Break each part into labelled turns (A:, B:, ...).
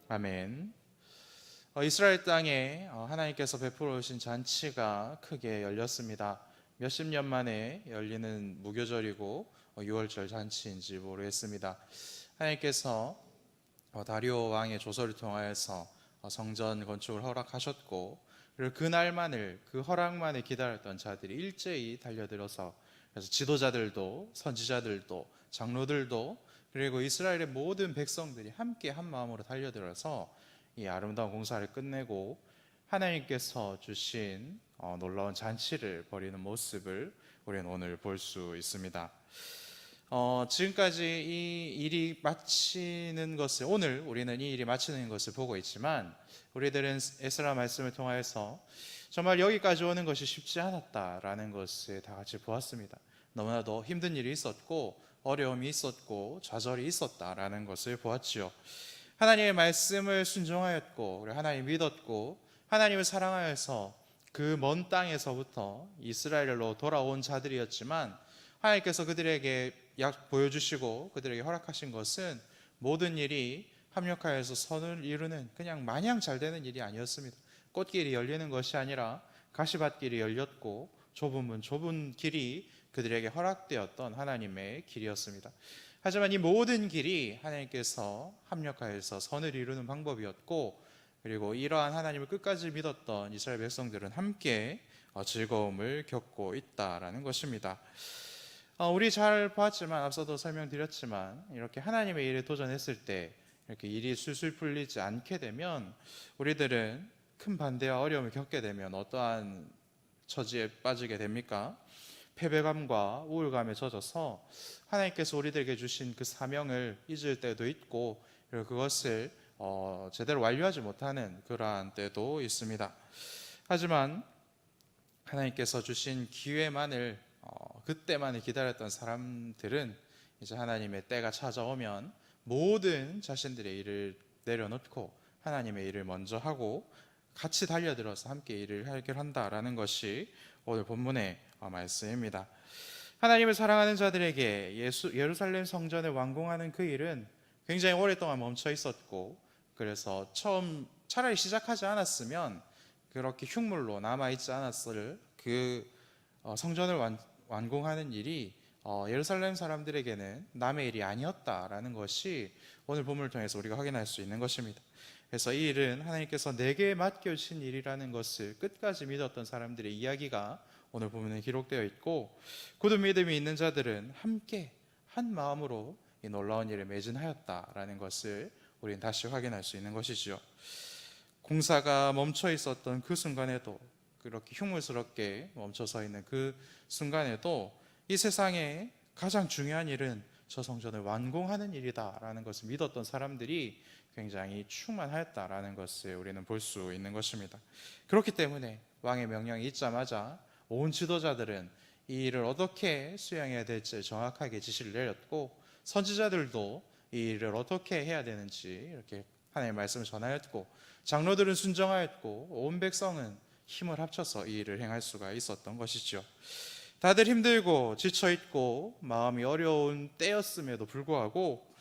A: 아멘. 이스라엘 땅에 하나님께서 베풀어 오신 잔치가 크게 열렸습니다. 몇십 년 만에 열리는 무교절이고 유월절 잔치인지 모르겠습니다. 하나님께서 다리오 왕의 조서를 통하여서 성전 건축을 허락하셨고, 그리고 그날만을, 그 허락만을 기다렸던 자들이 일제히 달려들어서, 그래서 지도자들도 선지자들도 장로들도 그리고 이스라엘의 모든 백성들이 함께 한 마음으로 달려들어서 이 아름다운 공사를 끝내고 하나님께서 주신 놀라운 잔치를 벌이는 모습을 우리는 오늘 볼 수 있습니다. 지금까지 이 일이 마치는 것을, 오늘 우리는 이 일이 마치는 것을 보고 있지만, 우리들은 에스라 말씀을 통해서 정말 여기까지 오는 것이 쉽지 않았다라는 것을 다 같이 보았습니다. 너무나도 힘든 일이 있었고 어려움이 있었고 좌절이 있었다라는 것을 보았지요. 하나님의 말씀을 순종하였고, 그리고 하나님 믿었고, 하나님을 사랑하여서 그 먼 땅에서부터 이스라엘로 돌아온 자들이었지만, 하나님께서 그들에게 보여주시고 그들에게 허락하신 것은 모든 일이 합력하여서 선을 이루는, 그냥 마냥 잘 되는 일이 아니었습니다. 꽃길이 열리는 것이 아니라 가시밭길이 열렸고, 좁은 길이 그들에게 허락되었던 하나님의 길이었습니다. 하지만 이 모든 길이 하나님께서 합력하여서 선을 이루는 방법이었고, 그리고 이러한 하나님을 끝까지 믿었던 이스라엘 백성들은 함께 즐거움을 겪고 있다라는 것입니다. 우리 잘 봤지만, 앞서도 설명드렸지만, 이렇게 하나님의 일에 도전했을 때 이렇게 일이 술술 풀리지 않게 되면, 우리들은 큰 반대와 어려움을 겪게 되면 어떠한 처지에 빠지게 됩니까? 패배감과 우울감에 젖어서 하나님께서 우리들에게 주신 그 사명을 잊을 때도 있고, 그리고 그것을 제대로 완료하지 못하는 그러한 때도 있습니다. 하지만 하나님께서 주신 기회만을, 그때만을 기다렸던 사람들은 이제 하나님의 때가 찾아오면 모든 자신들의 일을 내려놓고 하나님의 일을 먼저 하고 같이 달려들어서 함께 일을 해결한다라는 것이 오늘 본문의 말씀입니다. 하나님을 사랑하는 자들에게 예루살렘 성전을 완공하는 그 일은 굉장히 오랫동안 멈춰 있었고, 그래서 처음 차라리 시작하지 않았으면 그렇게 흉물로 남아있지 않았을 그 성전을 완공하는 일이 예루살렘 사람들에게는 남의 일이 아니었다라는 것이 오늘 본문을 통해서 우리가 확인할 수 있는 것입니다. 그래서 이 일은 하나님께서 내게 맡겨주신 일이라는 것을 끝까지 믿었던 사람들의 이야기가 오늘 본문에 기록되어 있고, 굳은 믿음이 있는 자들은 함께 한 마음으로 이 놀라운 일에 매진하였다라는 것을 우리는 다시 확인할 수 있는 것이지요. 공사가 멈춰 있었던 그 순간에도, 그렇게 흉물스럽게 멈춰서 있는 그 순간에도 이 세상에 가장 중요한 일은 저 성전을 완공하는 일이다라는 것을 믿었던 사람들이 굉장히 충만하였다라는 것을 우리는 볼 수 있는 것입니다. 그렇기 때문에 왕의 명령이 있자마자 온 지도자들은 이 일을 어떻게 수행해야 될지 정확하게 지시를 내렸고, 선지자들도 이 일을 어떻게 해야 되는지 이렇게 하나님의 말씀을 전하였고, 장로들은 순종하였고, 온 백성은 힘을 합쳐서 이 일을 행할 수가 있었던 것이죠. 다들 힘들고 지쳐있고 마음이 어려운 때였음에도 불구하고,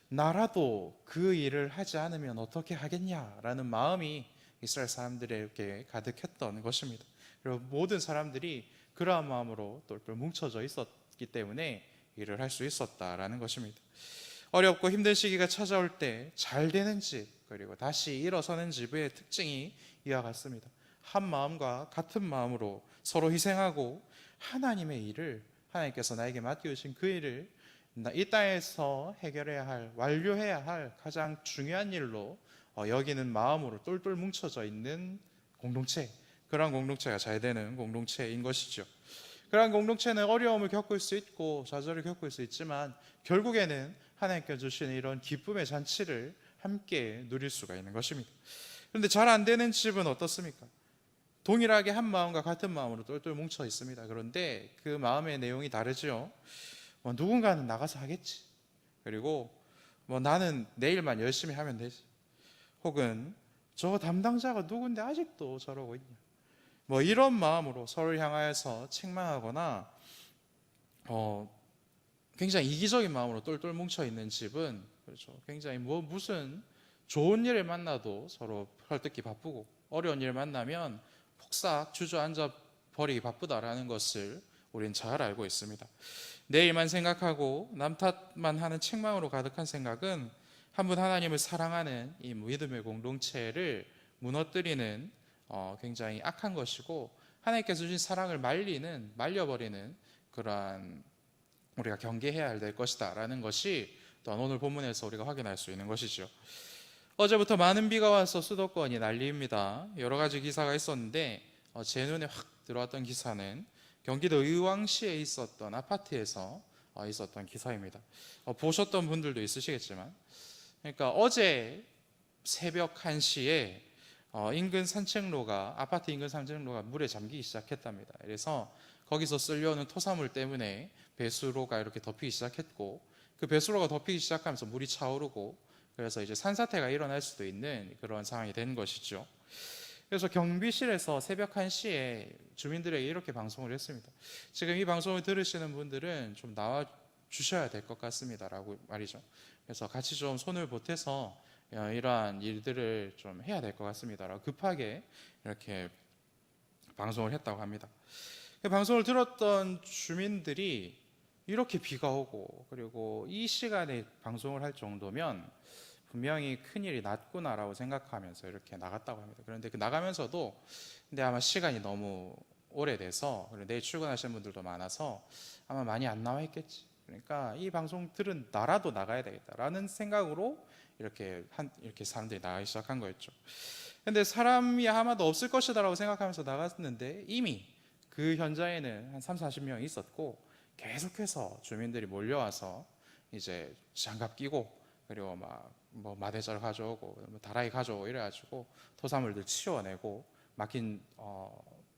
A: 나라도 그 일을 하지 않으면 어떻게 하겠냐라는 마음이 이스라엘 사람들에게 가득했던 것입니다. 그리고 모든 사람들이 그러한 마음으로 똘똘 뭉쳐져 있었기 때문에 일을 할 수 있었다라는 것입니다. 어렵고 힘든 시기가 찾아올 때 잘 되는 집, 그리고 다시 일어서는 집의 특징이 이와 같습니다. 한 마음과 같은 마음으로 서로 희생하고 하나님의 일을, 하나님께서 나에게 맡겨주신 그 일을 이 땅에서 해결해야 할, 완료해야 할 가장 중요한 일로 여기는 마음으로 똘똘 뭉쳐져 있는 공동체, 그러한 공동체가 잘 되는 공동체인 것이죠. 그러한 공동체는 어려움을 겪을 수 있고 좌절을 겪을 수 있지만, 결국에는 하나님께 주시는 이런 기쁨의 잔치를 함께 누릴 수가 있는 것입니다. 그런데 잘 안 되는 집은 어떻습니까? 동일하게 한 마음과 같은 마음으로 똘똘 뭉쳐 있습니다. 그런데 그 마음의 내용이 다르죠. 누군가는 나가서 하겠지. 그리고 나는 내일만 열심히 하면 되지. 혹은 저 담당자가 누군데 아직도 저러고 있냐. 이런 마음으로 서로를 향하여서 책망하거나 굉장히 이기적인 마음으로 똘똘 뭉쳐 있는 집은, 그렇죠, 굉장히 무슨 좋은 일을 만나도 서로 헐뜯기 바쁘고 어려운 일을 만나면 폭삭 주저앉아 버리기 바쁘다라는 것을 우리는 잘 알고 있습니다. 내 일만 생각하고 남 탓만 하는 책망으로 가득한 생각은 한 분 하나님을 사랑하는 이 믿음의 공동체를 무너뜨리는 굉장히 악한 것이고, 하나님께서 주신 사랑을 말려버리는 그러한 우리가 경계해야 될 것이다 라는 것이 또한 오늘 본문에서 우리가 확인할 수 있는 것이죠. 어제부터 많은 비가 와서 수도권이 난리입니다. 여러 가지 기사가 있었는데 제 눈에 확 들어왔던 기사는 경기도 의왕시에 있었던 아파트에서 있었던 기사입니다. 보셨던 분들도 있으시겠지만, 그러니까 어제 새벽 1시에 인근 산책로가, 아파트 인근 산책로가 물에 잠기기 시작했답니다. 그래서 거기서 쓸려오는 토사물 때문에 배수로가 이렇게 덮이기 시작했고, 그 배수로가 덮이기 시작하면서 물이 차오르고, 그래서 이제 산사태가 일어날 수도 있는 그런 상황이 된 것이죠. 그래서 경비실에서 새벽 1시에 주민들에게 이렇게 방송을 했습니다. 지금 이 방송을 들으시는 분들은 좀 나와 주셔야 될 것 같습니다 라고 말이죠. 그래서 같이 좀 손을 보태서 이러한 일들을 좀 해야 될 것 같습니다 라고 급하게 이렇게 방송을 했다고 합니다. 그 방송을 들었던 주민들이 이렇게 비가 오고 그리고 이 시간에 방송을 할 정도면 분명히 큰일이 났구나라고 생각하면서 이렇게 나갔다고 합니다. 그런데 그 나가면서도 근데 아마 시간이 너무 오래돼서, 그리고 내일 출근하시는 분들도 많아서 아마 많이 안 나와 있겠지, 그러니까 이 방송 들은 나라도 나가야 되겠다라는 생각으로 이렇게 사람들이 나가기 시작한 거였죠. 근데 사람이 아마도 없을 것이다라고 생각하면서 나갔는데 이미 그 현장에는 한 30-40명이 있었고, 계속해서 주민들이 몰려와서 이제 장갑 끼고 그리고 뭐 마대자루 가져오고 뭐 다라이 가져오고 이래가지고 토사물들 치워내고 막힌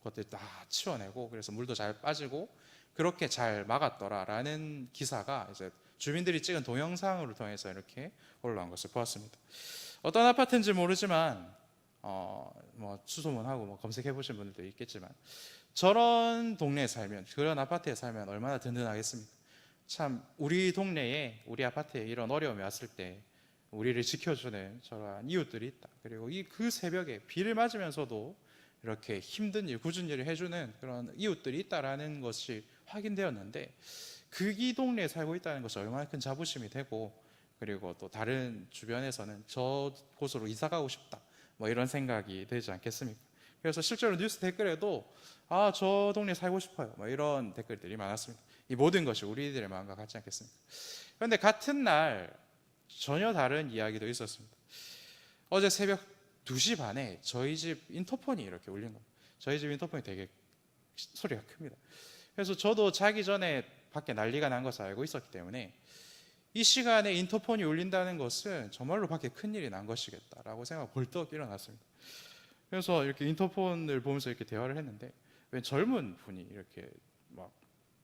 A: 것들 다 치워내고, 그래서 물도 잘 빠지고 그렇게 잘 막았더라라는 기사가 이제 주민들이 찍은 동영상을 통해서 이렇게 올라온 것을 보았습니다. 어떤 아파트인지 모르지만 뭐 수소문하고 뭐 검색해 보신 분들도 있겠지만, 저런 동네에 살면, 그런 아파트에 살면 얼마나 든든하겠습니까? 참 우리 동네에, 우리 아파트에 이런 어려움이 왔을 때 우리를 지켜주는 저러한 이웃들이 있다. 그리고 그 새벽에 비를 맞으면서도 이렇게 힘든 일, 굳은 일을 해주는 그런 이웃들이 있다라는 것이 확인되었는데, 이 동네에 살고 있다는 것이 얼마나 큰 자부심이 되고, 그리고 또 다른 주변에서는 저곳으로 이사 가고 싶다 뭐 이런 생각이 되지 않겠습니까? 그래서 실제로 뉴스 댓글에도 저 동네 살고 싶어요 뭐 이런 댓글들이 많았습니다. 이 모든 것이 우리들의 마음과 같지 않겠습니까? 그런데 같은 날 전혀 다른 이야기도 있었습니다. 어제 새벽 2시 반에 저희 집 인터폰이 이렇게 울린 겁니다. 저희 집 인터폰이 되게 소리가 큽니다. 그래서 저도 자기 전에 밖에 난리가 난 것을 알고 있었기 때문에 이 시간에 인터폰이 울린다는 것은 정말로 밖에 큰일이 난 것이겠다라고 생각하고 벌떡 일어났습니다. 그래서 이렇게 인터폰을 보면서 이렇게 대화를 했는데, 왜 젊은 분이 이렇게 막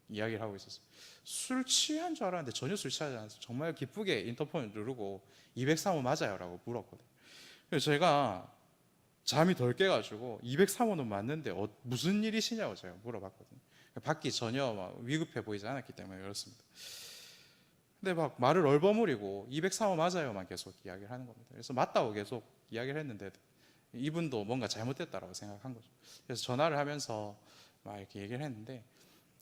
A: 이야기를 하고 있었어요. 술 취한 줄 알았는데 전혀 술 취하지 않았어요. 정말 기쁘게 인터폰을 누르고 203호 맞아요 라고 물었거든요. 그래서 제가 잠이 덜 깨가지고 203호는 맞는데 무슨 일이시냐고 제가 물어봤거든요. 밖이 전혀 막 위급해 보이지 않았기 때문에 그렇습니다. 근데 막 말을 얼버무리고 203호 맞아요만 계속 이야기를 하는 겁니다. 그래서 맞다고 계속 이야기를 했는데 이분도 뭔가 잘못됐다라고 생각한 거죠. 그래서 전화를 하면서 막 이렇게 얘기를 했는데,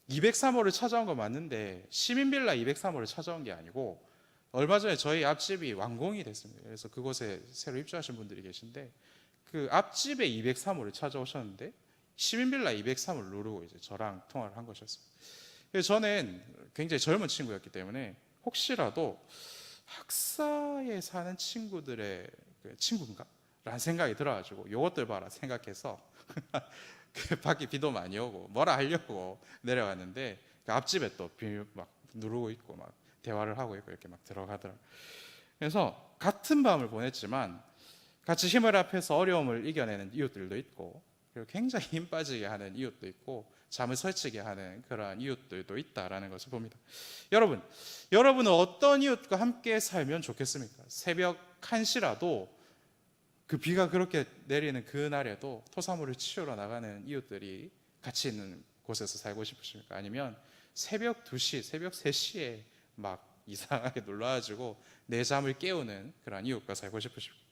A: 203호를 찾아온 건 맞는데 시민빌라 203호를 찾아온 게 아니고, 얼마 전에 저희 앞집이 완공이 됐습니다. 그래서 그곳에 새로 입주하신 분들이 계신데 그 앞집에 203호를 찾아오셨는데 시민빌라 203호를 누르고 이제 저랑 통화를 한 것이었습니다. 그래서 저는 굉장히 젊은 친구였기 때문에 혹시라도 학사에 사는 친구들의 친구인가? 라는 생각이 들어가지고 이것들 봐라 생각해서 밖에 비도 많이 오고 뭐라 하려고 내려갔는데 그 앞집에 또 비밀 막 누르고 있고 막 대화를 하고 있고 이렇게 막 들어가더라고요. 그래서 같은 밤을 보냈지만 같이 힘을 합해서 어려움을 이겨내는 이웃들도 있고, 그리고 굉장히 힘 빠지게 하는 이웃도 있고 잠을 설치게 하는 그러한 이웃들도 있다라는 것을 봅니다. 여러분은 어떤 이웃과 함께 살면 좋겠습니까? 새벽 1시라도 그 비가 그렇게 내리는 그 날에도 토사물을 치우러 나가는 이웃들이 같이 있는 곳에서 살고 싶으십니까? 아니면 새벽 2시, 새벽 3시에 막 이상하게 놀라가지고 내 잠을 깨우는 그런 이웃과 살고 싶으십니까?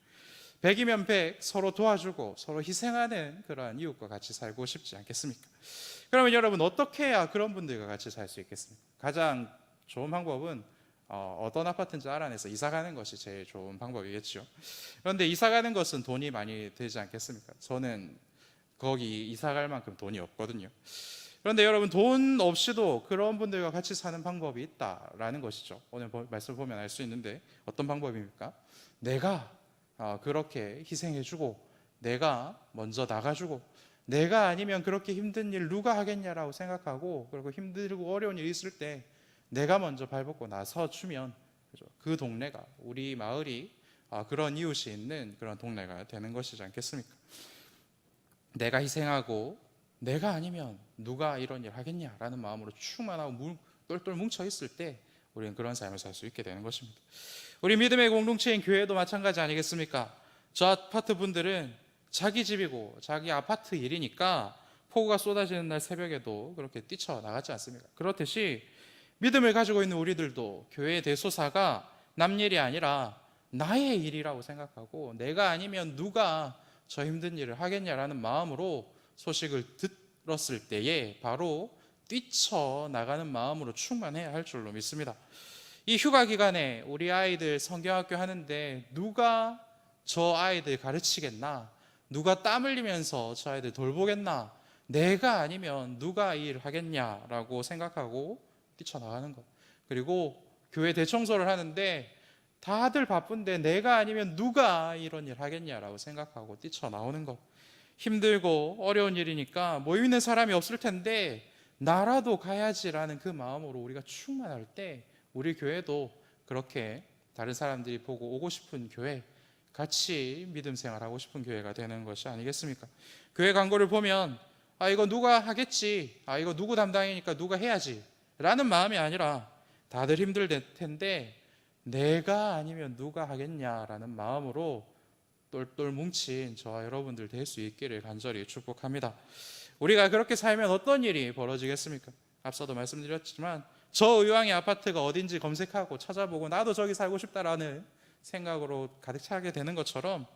A: 백이면 백, 서로 도와주고 서로 희생하는 그러한 이웃과 같이 살고 싶지 않겠습니까? 그러면 여러분, 어떻게 해야 그런 분들과 같이 살 수 있겠습니까? 가장 좋은 방법은 어떤 아파트인지 알아내서 이사 가는 것이 제일 좋은 방법이겠죠. 그런데 이사 가는 것은 돈이 많이 들지 않겠습니까? 저는 거기 이사 갈 만큼 돈이 없거든요. 그런데 여러분, 돈 없이도 그런 분들과 같이 사는 방법이 있다라는 것이죠. 오늘 말씀 보면 알 수 있는데, 어떤 방법입니까? 내가 그렇게 희생해주고, 내가 먼저 나가주고, 내가 아니면 그렇게 힘든 일 누가 하겠냐라고 생각하고, 그리고 힘들고 어려운 일 있을 때 내가 먼저 발벗고 나서주면 그 동네가, 우리 마을이 그런 이웃이 있는 그런 동네가 되는 것이지 않겠습니까? 내가 희생하고 내가 아니면 누가 이런 일 하겠냐라는 마음으로 충만하고 똘똘 뭉쳐 있을 때 우리는 그런 삶을 살 수 있게 되는 것입니다. 우리 믿음의 공동체인 교회도 마찬가지 아니겠습니까? 저 아파트 분들은 자기 집이고 자기 아파트 일이니까 폭우가 쏟아지는 날 새벽에도 그렇게 뛰쳐나가지 않습니까? 그렇듯이 믿음을 가지고 있는 우리들도 교회의 대소사가 남 일이 아니라 나의 일이라고 생각하고, 내가 아니면 누가 저 힘든 일을 하겠냐라는 마음으로 소식을 들었을 때에 바로 뛰쳐나가는 마음으로 충만해야 할 줄로 믿습니다. 이 휴가 기간에 우리 아이들 성경학교 하는데 누가 저 아이들 가르치겠나? 누가 땀 흘리면서 저 아이들 돌보겠나? 내가 아니면 누가 이 일을 하겠냐라고 생각하고 뛰쳐나가는 것. 그리고 교회 대청소를 하는데 다들 바쁜데 내가 아니면 누가 이런 일 하겠냐라고 생각하고 뛰쳐나오는 것. 힘들고 어려운 일이니까 모이는 사람이 없을 텐데 나라도 가야지라는 그 마음으로 우리가 충만할 때 우리 교회도 그렇게 다른 사람들이 보고 오고 싶은 교회, 같이 믿음 생활하고 싶은 교회가 되는 것이 아니겠습니까? 교회 광고를 보면 이거 누가 하겠지, 이거 누구 담당이니까 누가 해야지 라는 마음이 아니라 다들 힘들 텐데 내가 아니면 누가 하겠냐라는 마음으로 똘똘 뭉친 저와 여러분들 될 수 있기를 간절히 축복합니다. 우리가 그렇게 살면 어떤 일이 벌어지겠습니까? 앞서도 말씀드렸지만 저 의왕의 아파트가 어딘지 검색하고 찾아보고 나도 저기 살고 싶다라는 생각으로 가득 차게 되는 것처럼,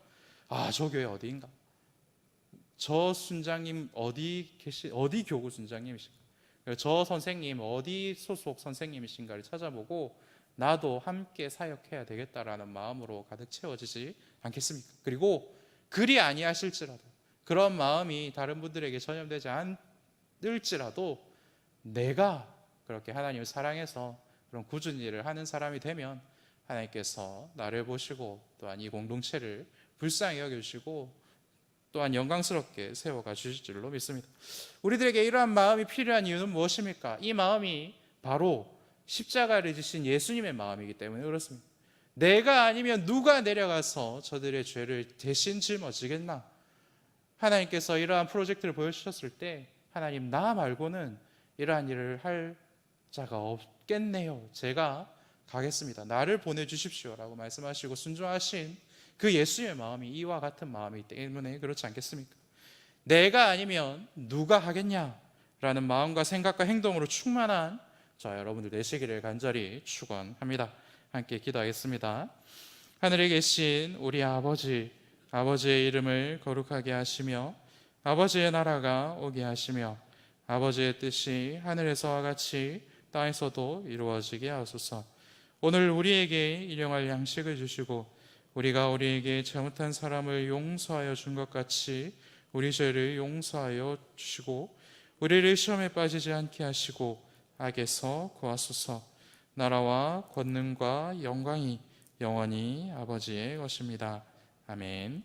A: 저 교회 어디인가? 저 순장님 어디 교구 순장님이신가? 저 선생님 어디 소속 선생님이신가를 찾아보고 나도 함께 사역해야 되겠다라는 마음으로 가득 채워지지 않겠습니까? 그리고 그리 아니하실지라도, 그런 마음이 다른 분들에게 전염되지 않을지라도 내가 그렇게 하나님을 사랑해서 그런 굳은 일을 하는 사람이 되면 하나님께서 나를 보시고 또한 이 공동체를 불쌍히 여겨주시고 또한 영광스럽게 세워가 주실 줄로 믿습니다. 우리들에게 이러한 마음이 필요한 이유는 무엇입니까? 이 마음이 바로 십자가를 지신 예수님의 마음이기 때문에 그렇습니다. 내가 아니면 누가 내려가서 저들의 죄를 대신 짊어지겠나? 하나님께서 이러한 프로젝트를 보여주셨을 때 하나님, 나 말고는 이러한 일을 할 자가 없겠네요. 제가 가겠습니다. 나를 보내주십시오 라고 말씀하시고 순종하신 그 예수의 마음이 이와 같은 마음이기 때문에 그렇지 않겠습니까? 내가 아니면 누가 하겠냐라는 마음과 생각과 행동으로 충만한 저 여러분들 되시기를 간절히 축원합니다. 함께 기도하겠습니다. 하늘에 계신 우리 아버지의 이름을 거룩하게 하시며 아버지의 나라가 오게 하시며 아버지의 뜻이 하늘에서와 같이 땅에서도 이루어지게 하소서. 오늘 우리에게 일용할 양식을 주시고 우리가 우리에게 잘못한 사람을 용서하여 준 것 같이 우리 죄를 용서하여 주시고 우리를 시험에 빠지지 않게 하시고 악에서 구하소서. 나라와 권능과 영광이 영원히 아버지의 것입니다. 아멘.